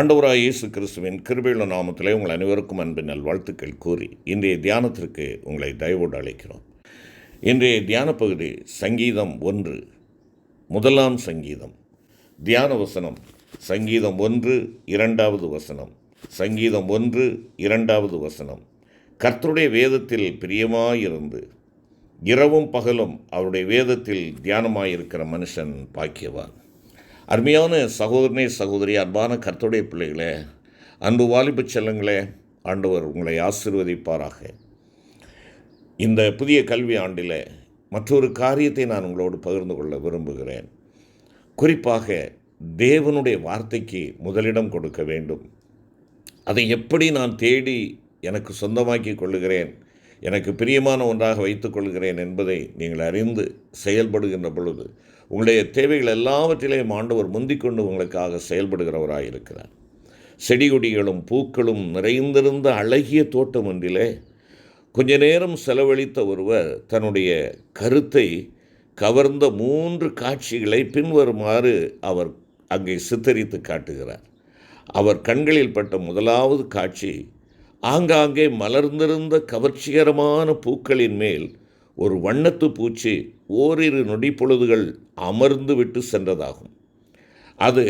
ஆண்டவராய் இயேசு கிறிஸ்துவின் கிருபையுள்ள நாமத்திலே உங்கள் அனைவருக்கும் அன்பின் நல்வாழ்த்துக்கள் கூறி இன்றைய தியானத்திற்கு உங்களை தயவோடு அழைக்கிறோம். இன்றைய தியான பகுதி சங்கீதம் 1, முதலாம் சங்கீதம். தியான வசனம் சங்கீதம் 1, 2வது வசனம். சங்கீதம் 1, 2வது வசனம். கர்த்தருடைய வேதத்தில் பிரியமாயிருந்து இரவும் பகலும் அவருடைய வேதத்தில் தியானமாயிருக்கிற மனுஷன் பாக்கியவான். அருமையான சகோதரனே சகோதரி, அன்பான கர்த்தருடைய பிள்ளைகளே, அன்பு வாலிப செல்லங்களே, ஆண்டவர் உங்களை ஆசீர்வதிப்பாராக. இந்த புதிய கல்வி ஆண்டில் மற்றொரு காரியத்தை நான் உங்களோடு பகிர்ந்து கொள்ள விரும்புகிறேன். குறிப்பாக தேவனுடைய வார்த்தைக்கு முதலிடம் கொடுக்க வேண்டும். அதை எப்படி நான் தேடி எனக்கு சொந்தமாக்கி கொள்ளுகிறேன், எனக்கு பிரியமான ஒன்றாக வைத்துக் கொள்கிறேன் என்பதை நீங்கள் அறிந்து செயல்படுகின்ற பொழுது உங்களுடைய தேவைகள் எல்லாவற்றிலேயும் ஆண்டவர் முந்திக்கொண்டு உங்களுக்காக செயல்படுகிறவராக இருக்கிறார். செடி கொடிகளும் பூக்களும் நிறைந்திருந்த அழகிய தோட்டம் ஒன்றிலே கொஞ்ச நேரம் செலவழித்த ஒருவர் தன்னுடைய கருத்தை கவர்ந்த 3 காட்சிகளை பின்வருமாறு அவர் அங்கே சித்தரித்து காட்டுகிறார். அவர் கண்களில் பட்ட முதலாவது காட்சி, ஆங்காங்கே மலர்ந்திருந்த கவர்ச்சிகரமான பூக்களின் மேல் ஒரு வண்ணத்து பூச்சி ஓரிரு நொடி பொழுதுகள் அமர்ந்து விட்டு சென்றதாகும். அது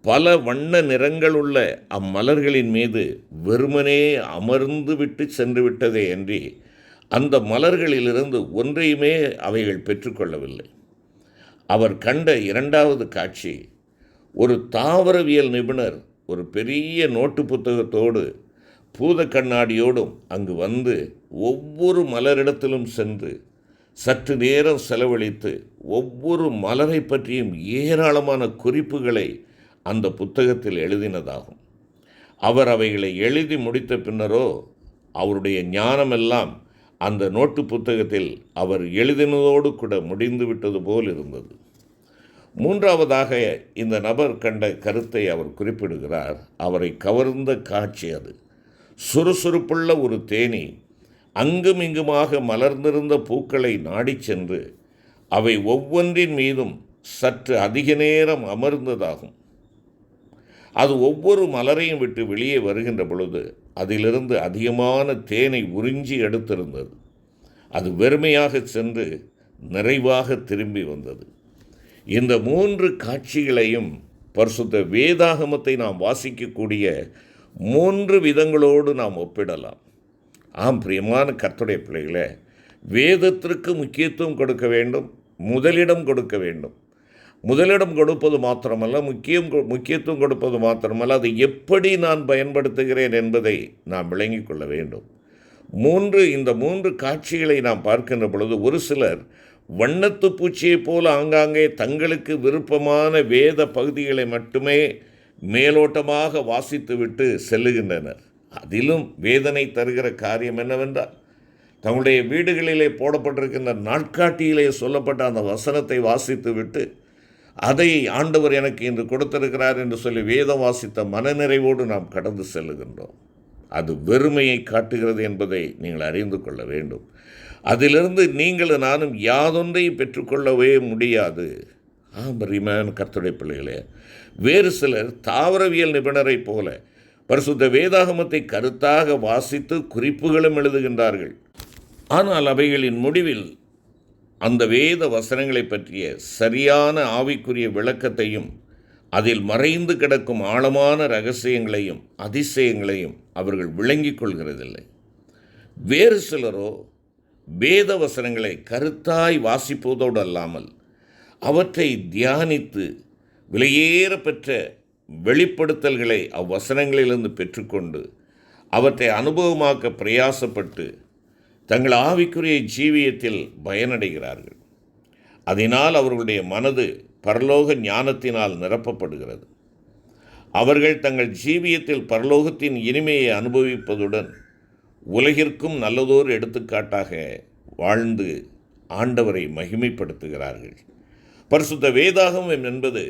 பல வண்ண நிறங்களுள்ள அம்மலர்களின் மீது வெறுமனே அமர்ந்து விட்டு சென்று விட்டதே அன்றி அந்த மலர்களிலிருந்து ஒன்றையுமே அவைகள் பெற்றுக்கொள்ளவில்லை. அவர் கண்ட 2வது காட்சி, ஒரு தாவரவியல் நிபுணர் ஒரு பெரிய நோட்டு புத்தகத்தோடு பூத கண்ணாடியோடும் அங்கு வந்து ஒவ்வொரு மலரிடத்திலும் சென்று சற்று நேரம் செலவழித்து ஒவ்வொரு மலரை பற்றியும் ஏராளமான குறிப்புகளை அந்த புத்தகத்தில் எழுதினதாகும். அவர் அவைகளை எழுதி முடித்த பின்னரோ அவருடைய ஞானமெல்லாம் அந்த நோட்டு புத்தகத்தில் அவர் எழுதினதோடு கூட முடிந்து விட்டது போல் இருந்தது. 3வதாக இந்த நபர் கண்ட கருத்தை அவர் குறிப்பிடுகிறார். அவரை கவர்ந்த காட்சி அது. சுறுசுறுப்புள்ள ஒரு தேனீ அங்கும் இங்குமாக மலர்ந்திருந்த பூக்களை நாடிச் சென்று அவை ஒவ்வொன்றின் மீதும் சற்று அதிக நேரம் அமர்ந்ததாகும். அது ஒவ்வொரு மலரையும் விட்டு வெளியே வருகின்ற பொழுது அதிலிருந்து அதிகமான தேனை உறிஞ்சி எடுத்திருந்தது. அது வெறுமையாக சென்று நிறைவாக திரும்பி வந்தது. இந்த 3 காட்சிகளையும் பரிசுத்த வேதாகமத்தை நாம் வாசிக்கக்கூடிய 3 விதங்களோடு நாம் ஒப்பிடலாம். ஆம், பிரியமான கர்த்தருடைய பிள்ளைகளே, வேதத்திற்கு முக்கியத்துவம் கொடுக்க வேண்டும், முதலிடம் கொடுக்க வேண்டும். முதலிடம் கொடுப்பது மாத்திரமல்ல, முக்கியத்துவம் கொடுப்பது மாத்திரமல்ல, அதை எப்படி நான் பயன்படுத்துகிறேன் என்பதை நாம் விளங்கிக் கொள்ள வேண்டும். இந்த 3 காட்சிகளை நாம் பார்க்கின்ற பொழுது ஒரு சிலர் வண்ணத்து பூச்சியைப் போல ஆங்காங்கே தங்களுக்கு விருப்பமான வேத பகுதிகளை மட்டுமே மேலோட்டமாக வாசித்துவிட்டு செல்லுகின்றனர். அதிலும் வேதனை தருகிற காரியம் என்னவென்றால், தங்களுடைய வீடுகளிலே போடப்பட்டிருக்கின்ற நாட்காட்டியிலே சொல்லப்பட்ட அந்த வசனத்தை வாசித்துவிட்டு அதை ஆண்டவர் எனக்கு இன்று கொடுத்திருக்கிறார் என்று சொல்லி வேதம் வாசித்த மனநிறைவோடு நாம் கடந்து செல்லுகின்றோம். அது வெறுமையை காட்டுகிறது என்பதை நீங்கள் அறிந்து கொள்ள வேண்டும். அதிலிருந்து நீங்களும் நானும் யாதொன்றையும் பெற்றுக்கொள்ளவே முடியாது. ஆம், கர்த்தருடைய பிள்ளைகளே, வேறு சிலர் தாவரவியல் நிபுணரைப் போல பரிசுத்த வேதாகமத்தை கருத்தாக வாசித்து குறிப்புகளும் எழுதுகின்றார்கள். ஆனால் அவைகளின் முடிவில் அந்த வேத வசனங்களை பற்றிய சரியான ஆவிக்குரிய விளக்கத்தையும் அதில் மறைந்து கிடக்கும் ஆழமான இரகசியங்களையும் அதிசயங்களையும் அவர்கள் விளங்கிக் கொள்கிறதில்லை. வேறு சிலரோ வேத வசனங்களை கருத்தாய் வாசிப்பதோடு அல்லாமல் அவற்றை தியானித்து விலையேற பெற்ற வெளிப்படுத்தல்களை அவ்வசனங்களிலிருந்து பெற்றுக்கொண்டு அவற்றை அனுபவமாக்க பிரயாசப்பட்டு தங்கள் ஆவிக்குரிய ஜீவியத்தில் பயனடைகிறார்கள். அதனால் அவர்களுடைய மனது பரலோக ஞானத்தினால் நிரப்பப்படுகிறது. அவர்கள் தங்கள் ஜீவியத்தில் பரலோகத்தின் இனிமையை அனுபவிப்பதுடன் உலகிற்கும் நல்லதோர் எடுத்துக்காட்டாக வாழ்ந்து ஆண்டவரை மகிமைப்படுத்துகிறார்கள். பரிசுத்த வேதாகமம் என்பது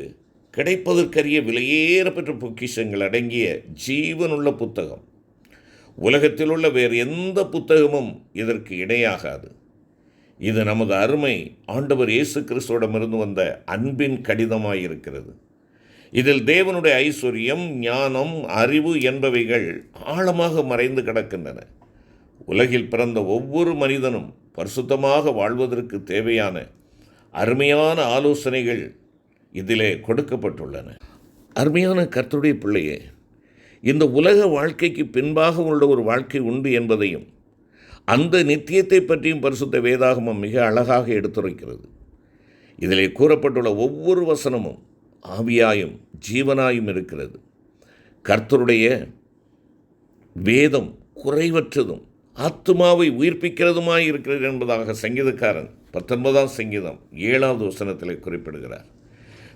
கிடைப்பதற்கரிய விலையேற பெற்ற பொக்கிஷங்கள் அடங்கிய ஜீவனுள்ள புத்தகம். உலகத்தில் உள்ள வேறு எந்த புத்தகமும் இதற்கு இணையாகாது. இது நமது அருமை ஆண்டவர் இயேசு கிறிஸ்துவிடமிருந்து வந்த அன்பின் கடிதமாயிருக்கிறது. இதில் தேவனுடைய ஐஸ்வர்யம், ஞானம், அறிவு என்பவைகள் ஆழமாக மறைந்து கிடக்கின்றன. உலகில் பிறந்த ஒவ்வொரு மனிதனும் பரிசுத்தமாக வாழ்வதற்கு தேவையான அருமையான ஆலோசனைகள் இதிலே கொடுக்கப்பட்டுள்ளன. அருமையான கர்த்தருடைய பிள்ளையே, இந்த உலக வாழ்க்கைக்கு பின்பாக உள்ள ஒரு வாழ்க்கை உண்டு என்பதையும் அந்த நித்தியத்தை பற்றியும் பரிசுத்த வேதாகமம் மிக அழகாக எடுத்துரைக்கிறது. இதிலே கூறப்பட்டுள்ள ஒவ்வொரு வசனமும் ஆவியாயும் ஜீவனாயும் இருக்கிறது. கர்த்தருடைய வேதம் குறைவற்றதும் ஆத்துமாவை உயிர்ப்பிக்கிறதுமாய் இருக்கிறது என்பதாக சங்கீதக்காரன் 19ஆம் சங்கீதம் 7வது வசனத்தில் குறிப்பிடுகிறார்.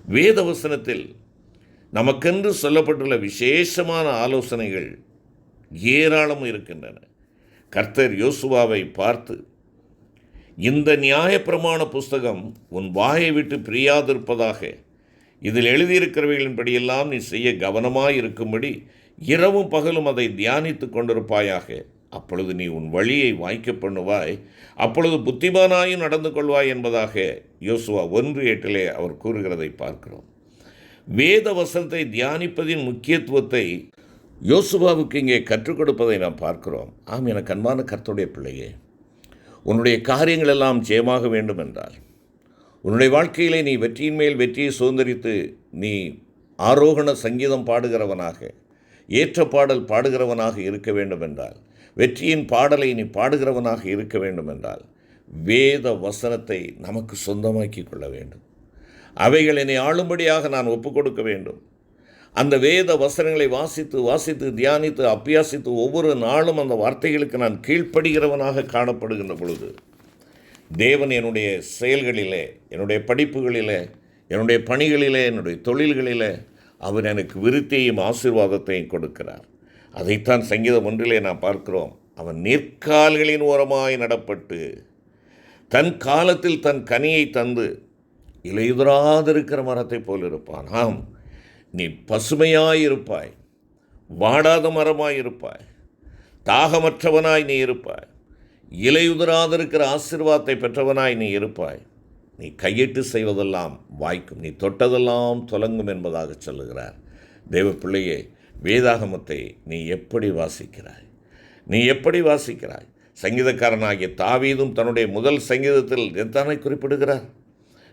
வேத வசனத்தில் நமக்கென்று சொல்லப்பட்டுள்ள விசேஷமான ஆலோசனைகள் ஏராளம் இருக்கின்றன. கர்த்தர் யோசுவாவை பார்த்து, இந்த நியாயப்பிரமாண புஸ்தகம் உன் வாயை விட்டு பிரியாதிருப்பதாக, இதில் எழுதியிருக்கிறவைகளின்படியெல்லாம் நீ செய்ய கவனமாய் இருக்கும்படி இரவும் பகலும் அதை தியானித்து கொண்டிருப்பாயாக. அப்பொழுது நீ உன் வழியை வாய்க்க பண்ணுவாய், அப்பொழுது புத்திமானாயும் நடந்து கொள்வாய் என்பதாக யோசுவா 1:8 அவர் கூறுகிறதை பார்க்கிறோம். வேத வசனத்தை தியானிப்பதின் முக்கியத்துவத்தை யோசுவாவுக்கு இங்கே கற்றுக் கொடுப்பதை நாம் பார்க்கிறோம். எனக்கு அன்பான கர்த்தருடைய பிள்ளையே, உன்னுடைய காரியங்கள் எல்லாம் ஜெயமாக வேண்டும் என்றால், உன்னுடைய வாழ்க்கையிலே நீ வெற்றியின் மேல் வெற்றியை சுதந்திரித்து நீ ஆரோகண சங்கீதம் பாடுகிறவனாக, ஏற்ற பாடல் பாடுகிறவனாக இருக்க வேண்டும் என்றால், வெற்றியின் பாடலை நீ பாடுகிறவனாக இருக்க வேண்டும் என்றால், வேத வசனத்தை நமக்கு சொந்தமாக்கி கொள்ள வேண்டும். அவைகள் என்னை ஆளும்படியாக நான் ஒப்புக் கொடுக்க வேண்டும். அந்த வேத வசனங்களை வாசித்து தியானித்து அபியாசித்து ஒவ்வொரு நாளும் அந்த வார்த்தைகளுக்கு நான் கீழ்ப்படுகிறவனாக காணப்படுகின்ற பொழுது, தேவன் என்னுடைய செயல்களிலே, என்னுடைய படிப்புகளிலே, என்னுடைய பணிகளிலே, என்னுடைய தொழில்களிலே அவர் எனக்கு விருத்தியையும் ஆசீர்வாதத்தையும் கொடுக்கிறார். அதைத்தான் சங்கீதம் 1 நாம் பார்க்கிறோம். அவன் நீர்க்கால்களின் ஓரமாய் நடப்பட்டு தன் காலத்தில் தன் கனியை தந்து இலையுதிராதிருக்கிற மரத்தை போல் இருப்பான். ஆம், நீ பசுமையாயிருப்பாய், வாடாத மரமாயிருப்பாய், தாகமற்றவனாய் நீ இருப்பாய், இலையுதிராதிருக்கிற ஆசீர்வாதத்தை பெற்றவனாய் நீ இருப்பாய். நீ கையிட்டு செய்வதெல்லாம் வாய்க்கும், நீ தொட்டதெல்லாம் தொலங்கும் என்பதாக சொல்லுகிறார். தேவ பிள்ளையே, வேதாகமத்தை நீ எப்படி வாசிக்கிறாய்? நீ எப்படி வாசிக்கிறாய்? சங்கீதக்காரனாகிய தாவீதும் தன்னுடைய முதல் சங்கீதத்தில் எத்தனை குறிப்பிடுகிறார்?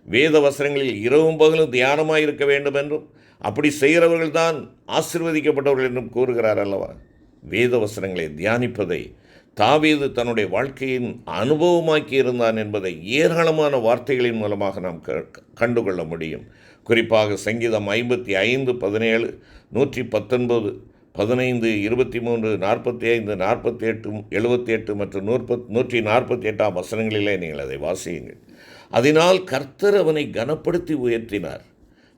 வேத வசனங்களில் இரவும் பகலும் தியானமாக இருக்க வேண்டும் என்றும், அப்படி செய்கிறவர்கள் தான் ஆசீர்வதிக்கப்பட்டவர்கள் என்றும் கூறுகிறார் அல்லவா? வேத வசனங்களை தியானிப்பதை தாவீது தன்னுடைய வாழ்க்கையின் அனுபவமாக்கி இருந்தான் என்பதை ஏராளமான வார்த்தைகளின் மூலமாக நாம் கண்டுகொள்ள முடியும். குறிப்பாக சங்கீதம் 55, 17, 119, 15, 23, 45, 48, 78 மற்றும் 148 வசனங்களிலே நீங்கள் அதை வாசியுங்கள். அதனால் கர்த்தர் அவனை கனப்படுத்தி உயர்த்தினார்.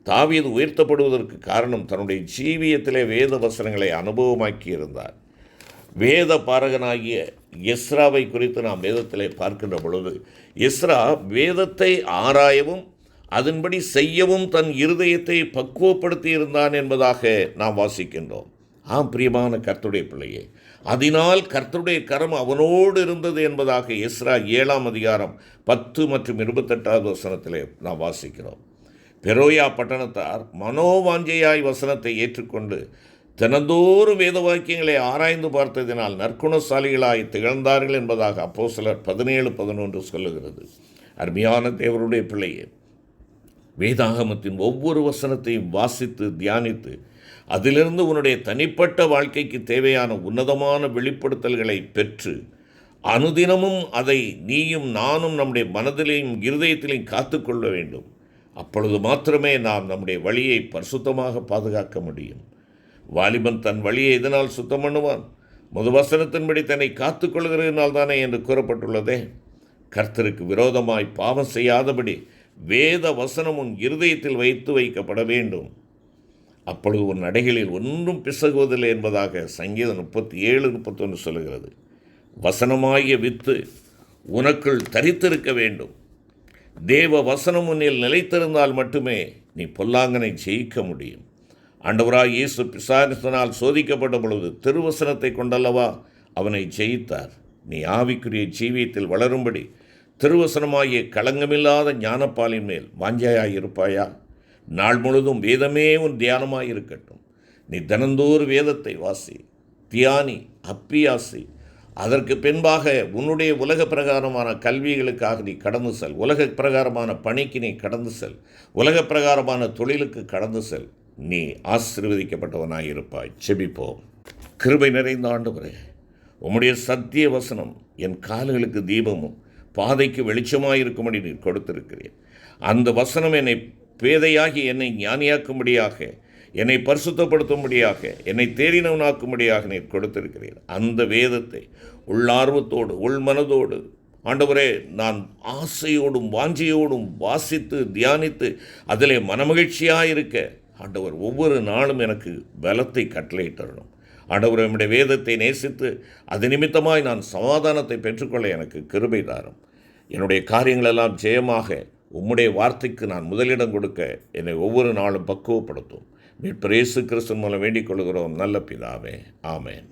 தாவீது உயர்த்தப்படுவதற்கு காரணம் தன்னுடைய ஜீவியத்திலே வேத வசனங்களை அனுபவமாக்கி இருந்தார். வேத பாரகனாகிய எஸ்ராவை குறித்து நாம் வேதத்திலே பார்க்கின்ற பொழுது, எஸ்ரா வேதத்தை ஆராயவும் அதன்படி செய்யவும் தன் இருதயத்தை பக்குவப்படுத்தி இருந்தான் என்பதாக நாம் வாசிக்கின்றோம். பிரியமான கர்த்தருடைய பிள்ளையே, அதனால் கர்த்தருடைய கரம் அவனோடு இருந்தது என்பதாக எஸ்ரா 7ஆம் அதிகாரம் 10 மற்றும் 28வது வசனத்திலே நாம் வாசிக்கிறோம். பெரோயா பட்டணத்தார் மனோவாஞ்சையாய் வசனத்தை ஏற்றுக்கொண்டு தினந்தோறும் வேத வாக்கியங்களை ஆராய்ந்து பார்த்ததினால் நற்குணசாலிகளாய் திகழ்ந்தார்கள் என்பதாக அப்போஸ்தலர் 17:11 சொல்லுகிறது. அருமையான தேவருடைய பிள்ளையே, வேதாகமத்தின் ஒவ்வொரு வசனத்தையும் வாசித்து தியானித்து அதிலிருந்து உன்னுடைய தனிப்பட்ட வாழ்க்கைக்கு தேவையான உன்னதமான வெளிப்படுத்தல்களை பெற்று அனுதினமும் அதை நீயும் நானும் நம்முடைய மனதிலையும் இருதயத்திலையும் காத்துக்கொள்ள வேண்டும். அப்பொழுது மாத்திரமே நாம் நம்முடைய வழியை பரிசுத்தமாக பாதுகாக்க முடியும். வாலிபன் தன் வழியை எதனால் சுத்தம் பண்ணுவான்? வசனத்தின்படி தன்னை காத்துக்கொள்கிறதுனால் தானே என்று கூறப்பட்டுள்ளதே. கர்த்தருக்கு விரோதமாய் பாவம் செய்யாதபடி வேத வசனம் உன் இருதயத்தில் வைக்கப்பட வேண்டும். அப்பொழுது உன் நடைகளில் ஒன்றும் பிசகுவதில்லை என்பதாக சங்கீதம் 37:31 சொல்லுகிறது. வசனமாகிய வித்து உனக்குள் தரித்திருக்க வேண்டும். தேவ வசனம் உன்னில் நிலைத்திருந்தால் மட்டுமே நீ பொல்லாங்கனை ஜெயிக்க முடியும். ஆண்டவராய் இயேசு பிசாசினால் சோதிக்கப்பட்ட பொழுது திருவசனத்தை கொண்டல்லவா அவனை ஜெயித்தார். நீ ஆவிக்குரிய ஜீவியத்தில் வளரும்படி திருவசனமாகிய களங்கமில்லாத ஞானப்பாலின் மேல் வாஞ்சையாயிருப்பாயா? நாள் முழுதும் வேதமே உன் தியானமாக இருக்கட்டும். நீ தினந்தோறு வேதத்தை வாசி, தியானி, அப்பியாசி. அதற்கு பின்பாக உன்னுடைய உலக பிரகாரமான கல்விகளுக்காக நீ கடந்து செல். உலக பிரகாரமான பணிக்கு நீ கடந்து செல். உலக பிரகாரமான தொழிலுக்கு கடந்து செல். நீ ஆசீர்வதிக்கப்பட்டவனாய் இருப்பாய். செபிப்போம். கிருபை நிறைந்த ஆண்டவரே, உம்முடைய சத்திய வசனம் என் கால்களுக்கு தீபமும் பாதைக்கு வெளிச்சமாக இருக்கும்படி நீர் கொடுத்திருக்கிறேன். அந்த வசனம் என்னை பேதையாகி என்னை ஞானியாக்கும்படியாக, என்னை பரிசுத்தப்படுத்தும்படியாக, என்னை தேறினவனாக்கும்படியாக நீர் கொடுத்திருக்கிறீர். அந்த வேதத்தை உள்ளார்வத்தோடு உள்மனதோடு ஆண்டவரே நான் ஆசையோடும் வாஞ்சையோடும் வாசித்து தியானித்து அதிலே மனமகிழ்ச்சியாக இருக்க ஆண்டவர் ஒவ்வொரு நாளும் எனக்கு பலத்தை கட்டளையிட்டறணும். ஆண்டவர் நம்முடைய வேதத்தை நேசித்து அது நிமித்தமாய் நான் சமாதானத்தை பெற்றுக்கொள்ள எனக்கு கிருபை தாரும். என்னுடைய காரியங்களெல்லாம் ஜெயமாக உம்முடைய வார்த்தைக்கு நான் முதலிடம் கொடுக்க என்னை ஒவ்வொரு நாளும் பக்குவப்படுத்தும். மீட்பர் இயேசு கிறிஸ்து மூலம் வேண்டிக் கொள்கிறோம் நல்ல பிதாவே. ஆமென்.